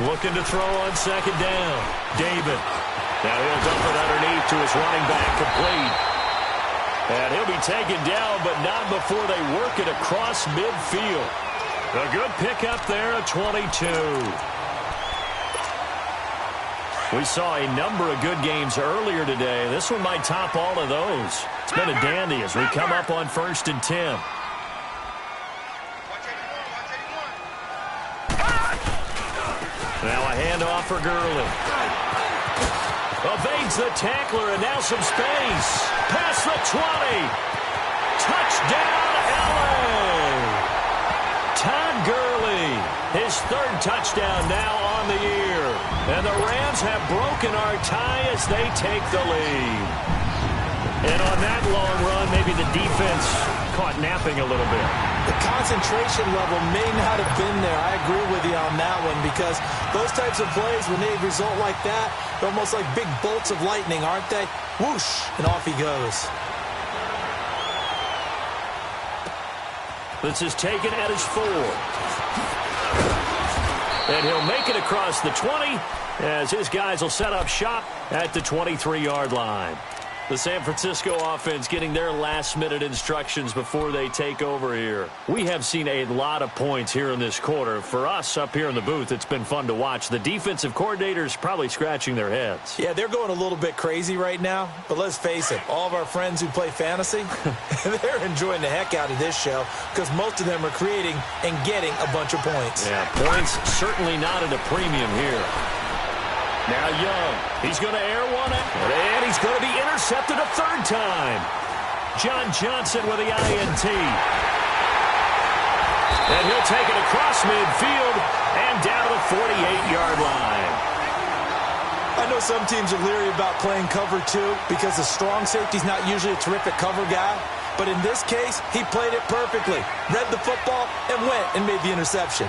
Looking to throw on 2nd down. David. Now he'll dump it underneath to his running back, complete. And he'll be taken down, but not before they work it across midfield. A good pickup there, a 22. We saw a number of good games earlier today. This one might top all of those. It's been a dandy as we come up on 1st and 10. Watch 81. Now a handoff for Gurley. Evades the tackler, and now some space. Past the 20. Touchdown, LA! Todd Gurley, his 3rd touchdown now on the year. And the Rams have broken our tie as they take the lead. And on that long run, maybe the defense caught napping a little bit. The concentration level may not have been there. I agree with you on that one because those types of plays, when they result like that, they're almost like big bolts of lightning, aren't they? Whoosh, and off he goes. This is taken at his 4. And he'll make it across the 20 as his guys will set up shop at the 23-yard line. The San Francisco offense getting their last-minute instructions before they take over here. We have seen a lot of points here in this quarter. For us up here in the booth, it's been fun to watch. The defensive coordinators probably scratching their heads. Yeah, they're going a little bit crazy right now. But let's face it, all of our friends who play fantasy, they're enjoying the heck out of this show because most of them are creating and getting a bunch of points. Yeah, points certainly not at a premium here. Now Young, he's going to air one out, and he's going to be intercepted a 3rd time. John Johnson with the INT. And he'll take it across midfield and down to the 48-yard line. I know some teams are leery about playing cover 2 because the strong safety's not usually a terrific cover guy. But in this case, he played it perfectly. Read the football and went and made the interception.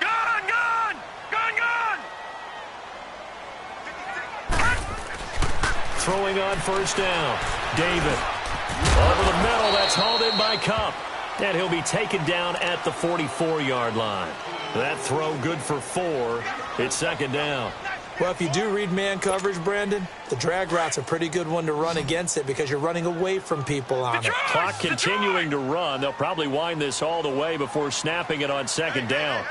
Gun, gun. Gun, gun. Throwing on 1st down. David. Over the middle, that's hauled in by Cup. And he'll be taken down at the 44-yard line. That throw good for 4. It's 2nd down. Well, if you do read man coverage, Brandon, the drag route's a pretty good one to run against it because you're running away from people on it. Clock continuing to run. They'll probably wind this all the way before snapping it on 2nd down.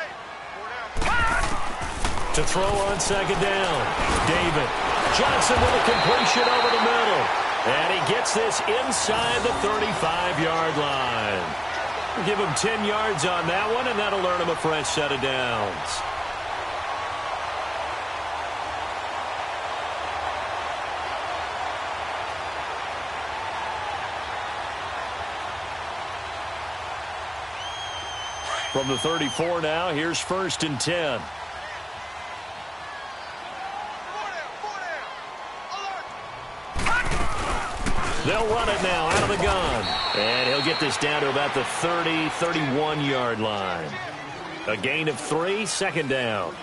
To throw on 2nd down. David. Johnson with a completion over the middle. And he gets this inside the 35-yard line. Give him 10 yards on that one, and that'll earn him a fresh set of downs. From the 34 now, here's 1st and 10. They'll run it now out of the gun. And he'll get this down to about the 30, 31-yard line. A gain of 3, 2nd down.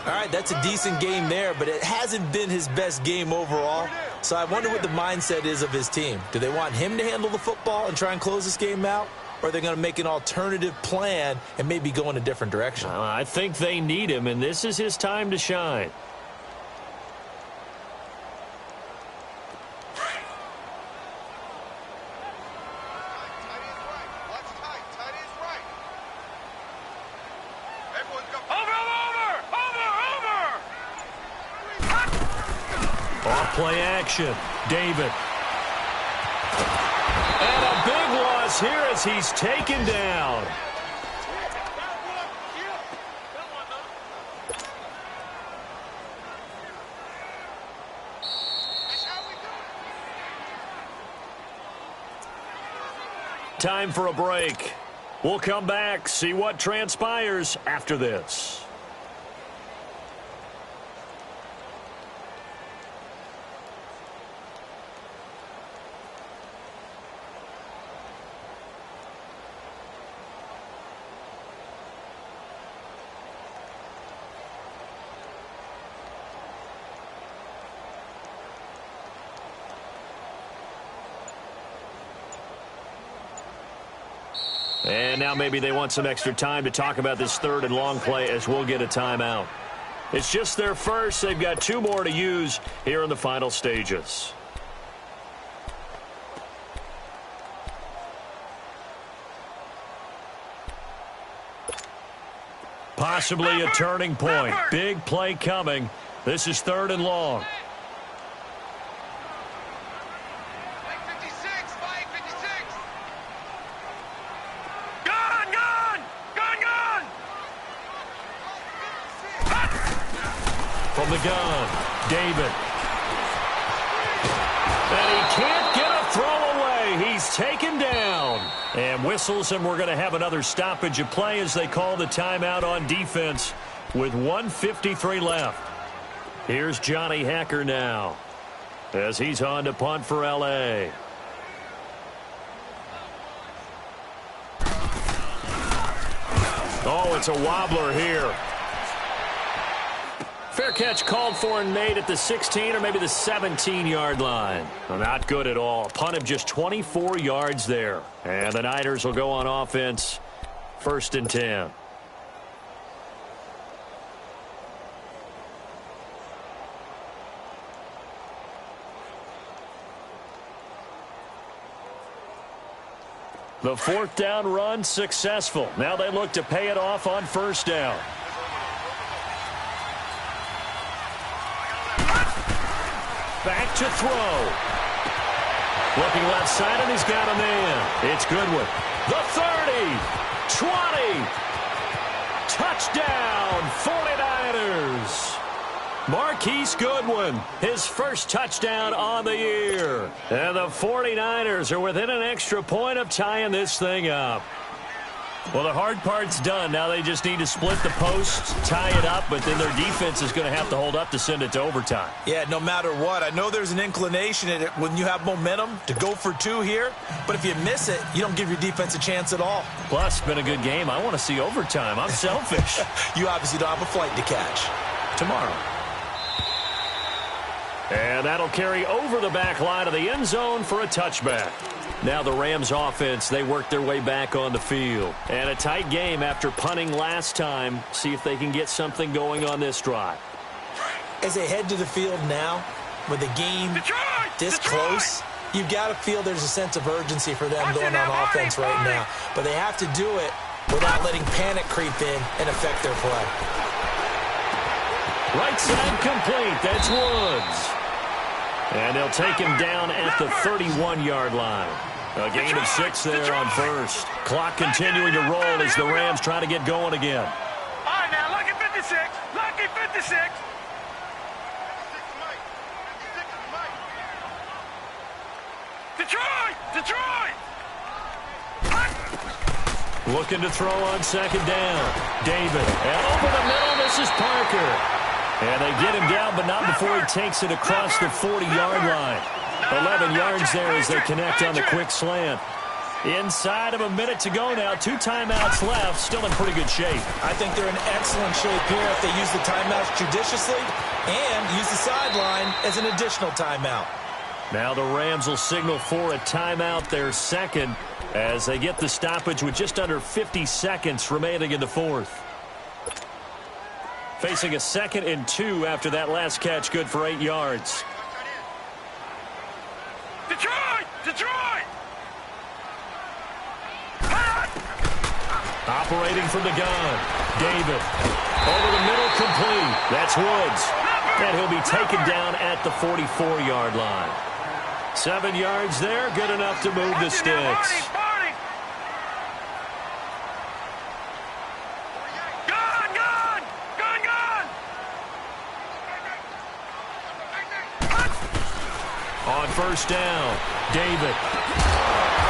All right, that's a decent game there, but it hasn't been his best game overall. So I wonder what the mindset is of his team. Do they want him to handle the football and try and close this game out? Or are they going to make an alternative plan and maybe go in a different direction? I think they need him, and this is his time to shine. Play action. David. And a big loss here as he's taken down. Time for a break. We'll come back, see what transpires after this. And now maybe they want some extra time to talk about this 3rd and long play as we'll get a timeout. It's just their first. They've got 2 more to use here in the final stages. Possibly a turning point. Big play coming. This is 3rd and long. From the gun, David. And he can't get a throw away. He's taken down. And whistles, and we're going to have another stoppage of play as they call the timeout on defense with 1:53 left. Here's Johnny Hacker now as he's on to punt for L.A. Oh, it's a wobbler here. Fair catch called for and made at the 16 or maybe the 17-yard line. Well, not good at all. Punt of just 24 yards there. And the Niners will go on offense. 1st and 10. The 4th down run successful. Now they look to pay it off on 1st down. Back to throw. Looking left side, and he's got a man. It's Goodwin. The 30, 20. Touchdown, 49ers. Marquise Goodwin, his first touchdown on the year. And the 49ers are within an extra point of tying this thing up. Well, the hard part's done. Now they just need to split the posts, tie it up, but then their defense is going to have to hold up to send it to overtime. Yeah, no matter what. I know there's an inclination in it when you have momentum to go for 2 here, but if you miss it, you don't give your defense a chance at all. Plus, it's been a good game. I want to see overtime. I'm selfish. You obviously don't have a flight to catch. Tomorrow. And that'll carry over the back line of the end zone for a touchback. Now the Rams offense, they work their way back on the field. And a tight game after punting last time. See if they can get something going on this drive. As they head to the field now, with the game this close, you've got to feel there's a sense of urgency for them going on offense right now. But they have to do it without letting panic creep in and affect their play. Right side complete. That's Woods. And they'll take him down at the 31-yard line. A gain of 6 there on 1st. Clock continuing to roll as the Rams try to get going again. All right, now, lucky 56. Lucky 56. Detroit! Detroit! Looking to throw on second down. David. And over the middle, this is Parker. And they get him down, but not before he takes it across the 40-yard line. 11 yards there as they connect on the quick slant. Inside of a minute to go now. 2 timeouts left. Still in pretty good shape. I think they're in excellent shape here if they use the timeouts judiciously and use the sideline as an additional timeout. Now the Rams will signal for a timeout, their second, as they get the stoppage with just under 50 seconds remaining in the fourth. Facing a 2nd and 2 after that last catch, good for 8 yards. Detroit! Detroit! Operating from the gun. David. Over the middle, complete. That's Woods. And he'll be taken down at the 44-yard line. 7 yards there, good enough to move the sticks. On first down, David.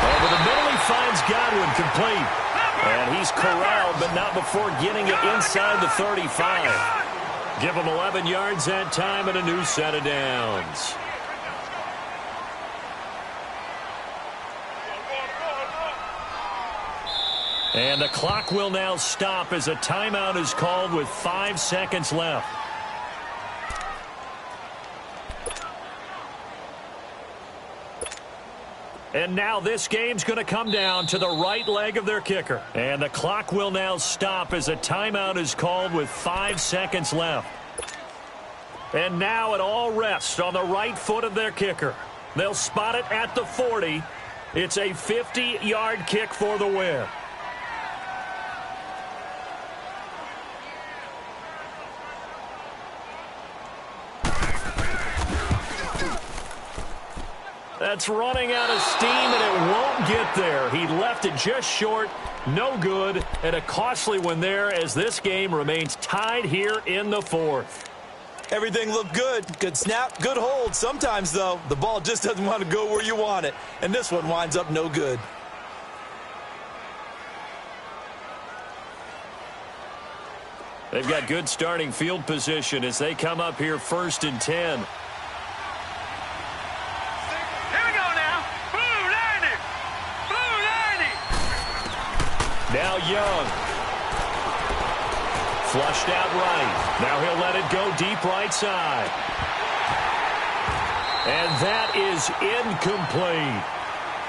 Over the middle, he finds Godwin, complete. And he's corralled, but not before getting it inside the 35. Give him 11 yards that time and a new set of downs. And the clock will now stop as a timeout is called with 5 seconds left. And now this game's going to come down to the right leg of their kicker. And the clock will now stop as a timeout is called with 5 seconds left. And now it all rests on the right foot of their kicker. They'll spot it at the 40. It's a 50-yard kick for the win. That's running out of steam, and it won't get there. He left it just short, no good, and a costly one there as this game remains tied here in the fourth. Everything looked good. Good snap, good hold. Sometimes, though, the ball just doesn't want to go where you want it, and this one winds up no good. They've got good starting field position as they come up here 1st and 10. Now Young. Flushed out right. Now he'll let it go deep right side. And that is incomplete.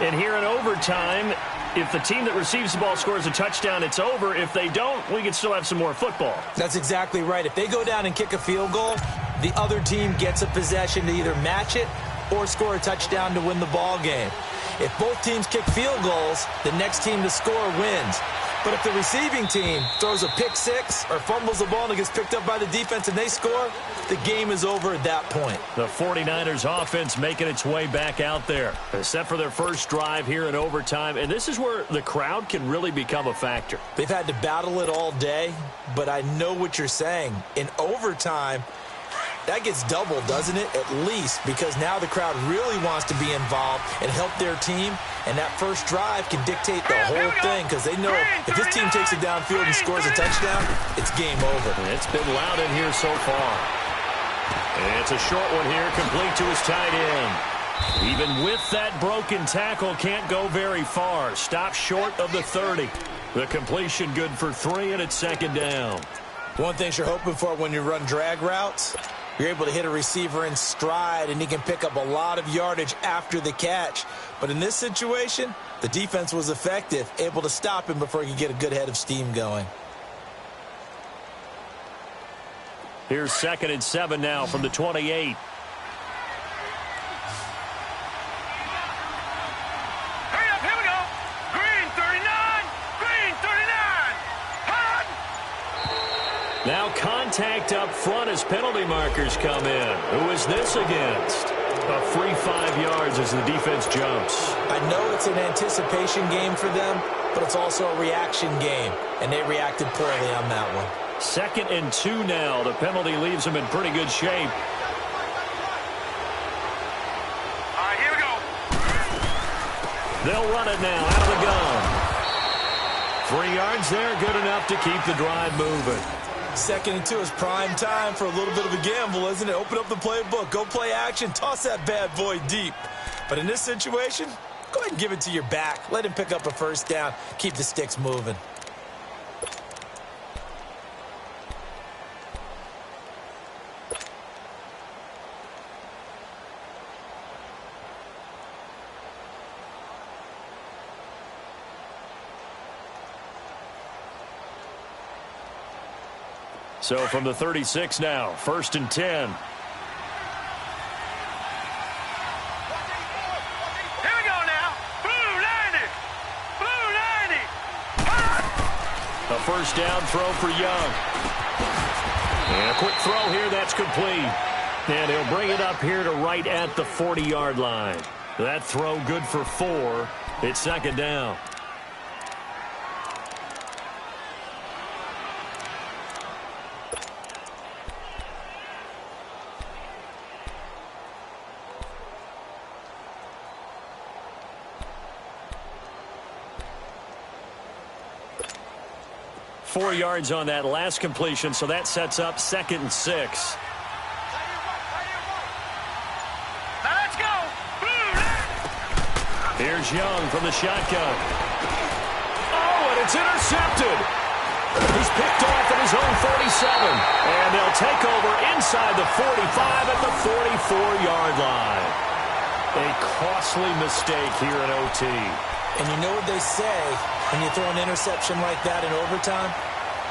And here in overtime, if the team that receives the ball scores a touchdown, it's over. If they don't, we can still have some more football. That's exactly right. If they go down and kick a field goal, the other team gets a possession to either match it or score a touchdown to win the ball game. If both teams kick field goals, the next team to score wins. But if the receiving team throws a pick six or fumbles the ball and it gets picked up by the defense and they score, the game is over at that point. The 49ers offense making its way back out there. They're set for their first drive here in overtime, and this is where the crowd can really become a factor. They've had to battle it all day, but I know what you're saying. In overtime, that gets doubled, doesn't it? At least, because now the crowd really wants to be involved and help their team, and that first drive can dictate the whole thing because they know if this team takes it downfield and scores a touchdown, it's game over. It's been loud in here so far. It's a short one here, complete to his tight end. Even with that broken tackle, can't go very far. Stop short of the 30. The completion good for 3, and it's 2nd down. One thing you're hoping for when you run drag routes, you're able to hit a receiver in stride, and he can pick up a lot of yardage after the catch. But in this situation, the defense was effective, able to stop him before he could get a good head of steam going. Here's 2nd and 7 now from the 28. Hurry up, here we go. Green 39, green 39. Hot. Now contact up front as penalty markers come in. Who is this against? A free 5 yards as the defense jumps. I know it's an anticipation game for them, but it's also a reaction game, and they reacted poorly on that one. 2nd and 2 now. The penalty leaves them in pretty good shape. All right, here we go. They'll run it now out of the gun. 3 yards there, good enough to keep the drive moving. 2nd and 2 is prime time for a little bit of a gamble, isn't it? Open up the playbook, go play action, toss that bad boy deep. But in this situation, go ahead and give it to your back. Let him pick up a first down, keep the sticks moving. So from the 36 now, 1st and 10. Here we go now. Blue 90. Blue 90. A first down throw for Young. And a quick throw here, that's complete. And he'll bring it up here to right at the 40-yard line. That throw good for 4. It's 2nd down. Four yards on that last completion, so that sets up 2nd and 6. Now let's go. Here's Young from the shotgun. Oh, and it's intercepted. He's picked off at his own 47. And they'll take over inside the 45 at the 44-yard line. A costly mistake here in OT. And you know what they say, when you throw an interception like that in overtime,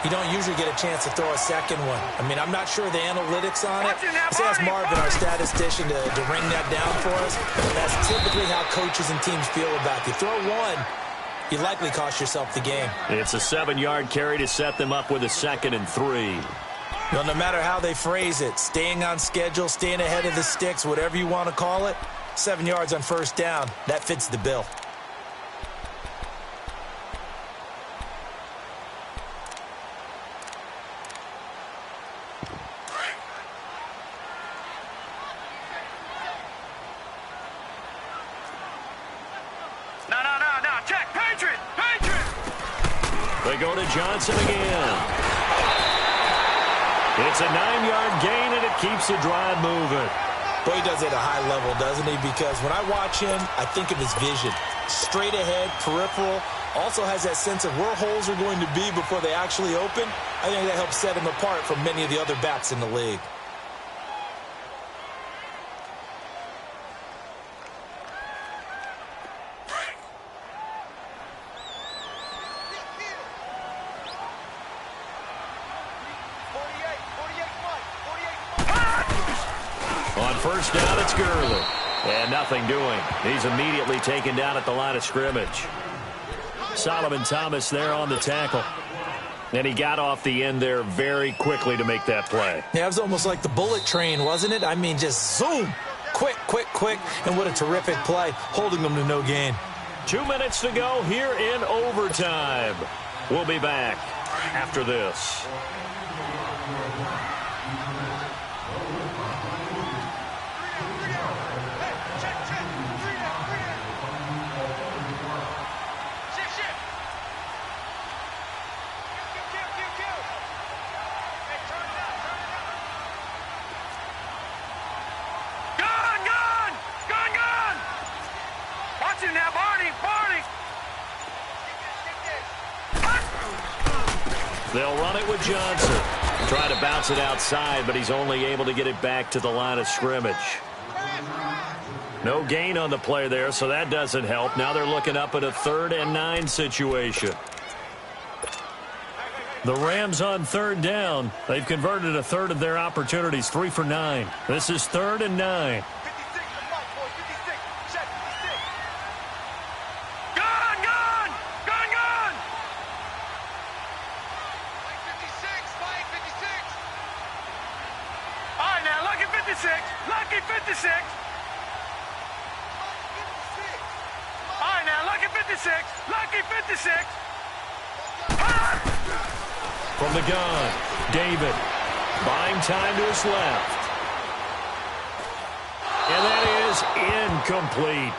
you don't usually get a chance to throw a second one. I mean, I'm not sure of the analytics on it. Let's ask Marvin, our statistician, to ring that down for us. That's typically how coaches and teams feel about it. You throw one, you likely cost yourself the game. It's a 7-yard carry to set them up with a 2nd and 3. Well, no matter how they phrase it, staying on schedule, staying ahead of the sticks, whatever you want to call it, 7 yards on first down, that fits the bill. No. Check. Patriot. They go to Johnson again. It's a 9-yard gain, and it keeps the drive moving. Boy, he does it at a high level, doesn't he? Because when I watch him, I think of his vision. Straight ahead, peripheral. Also has that sense of where holes are going to be before they actually open. I think that helps set him apart from many of the other backs in the league. On first down, it's Gurley. And nothing doing. He's immediately taken down at the line of scrimmage. Solomon Thomas there on the tackle. And he got off the end there very quickly to make that play. Yeah, it was almost like the bullet train, wasn't it? I mean, just zoom. Quick. And what a terrific play, holding them to no gain. 2 minutes to go here in overtime. We'll be back after this. They'll run it with Johnson. Try to bounce it outside, but he's only able to get it back to the line of scrimmage. No gain on the play there, so that doesn't help. Now they're looking up at a 3rd and 9 situation. The Rams on 3rd down. They've converted a third of their opportunities, 3 for 9. This is 3rd and 9. Lucky 56. All right, now, lucky 56. Lucky 56. From the gun, David buying time to his left. And that is incomplete.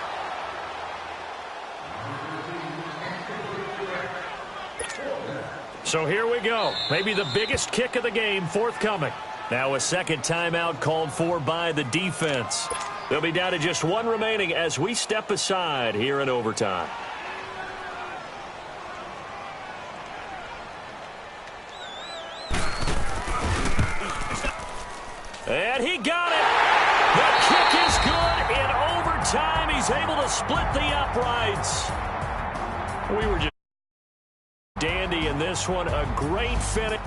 So here we go. Maybe the biggest kick of the game forthcoming. Now a second timeout called for by the defense. They'll be down to just one remaining as we step aside here in overtime. And he got it. The kick is good. In overtime, he's able to split the uprights. We were just dandy in this one. A great finish.